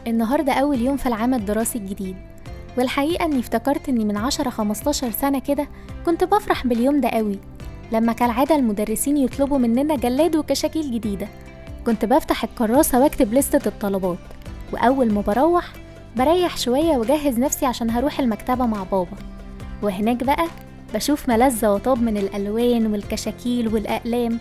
النهاردة أول يوم في العام الدراسي الجديد، والحقيقة إني افتكرت إني من 10-15 سنة كده كنت بفرح باليوم ده قوي. لما كالعادة المدرسين يطلبوا مننا جلاد وكشاكيل جديدة، كنت بفتح الكراسة واكتب لستة الطلبات، وأول ما بروح بريح شوية وجهز نفسي عشان هروح المكتبة مع بابا. وهناك بقى بشوف ملذة وطاب من الألوان والكشاكيل والأقلام.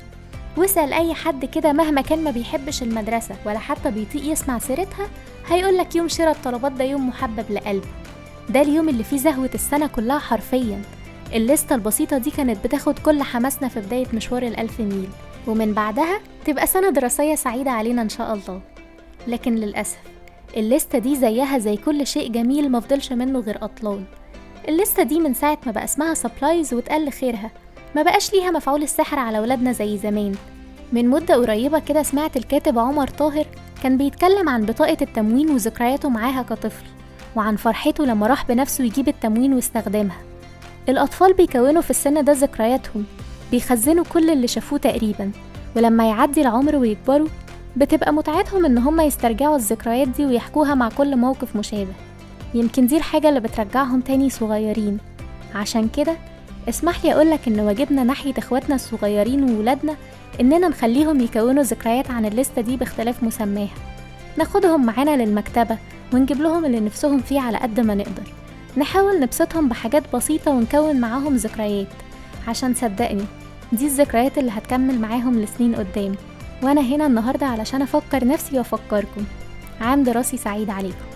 واسأل أي حد كده مهما كان ما بيحبش المدرسة ولا حتى بيطيق يسمع سيرتها، هيقولك يوم شراء الطلبات ده يوم محبب لقلبه. ده اليوم اللي فيه زهوة السنة كلها حرفيا. الليستة البسيطة دي كانت بتاخد كل حماسنا في بداية مشوار ال1000 ميل، ومن بعدها تبقى سنة دراسية سعيدة علينا إن شاء الله. لكن للأسف الليستة دي زيها زي كل شيء جميل مفضلش منه غير أطلال. الليستة دي من ساعة ما بقى اسمها سبلايز وتقل خيرها، ما بقاش ليها مفعول السحر على ولادنا زي زمان. من مدة قريبة كده سمعت الكاتب عمر طاهر كان بيتكلم عن بطاقة التموين وذكرياته معاها كطفل، وعن فرحته لما راح بنفسه يجيب التموين واستخدمها. الأطفال بيكونوا في السن ده ذكرياتهم، بيخزنوا كل اللي شافوه تقريبا، ولما يعدي العمر ويكبروا بتبقى متعتهم إن هم يسترجعوا الذكريات دي ويحكوها مع كل موقف مشابه. يمكن دي الحاجة اللي بترجعهم تاني صغيرين. عشان كده اسمح لي أقولك إن واجبنا ناحية إخواتنا الصغيرين وولادنا إننا نخليهم يكونوا ذكريات عن الليستة دي باختلاف مسماها. ناخدهم معانا للمكتبة ونجيب لهم اللي نفسهم فيه على قد ما نقدر. نحاول نبسطهم بحاجات بسيطة ونكون معاهم ذكريات، عشان صدقني دي الذكريات اللي هتكمل معاهم لسنين قدام. وأنا هنا النهاردة علشان أفكر نفسي وأفكركم. عام دراسي سعيد عليكم.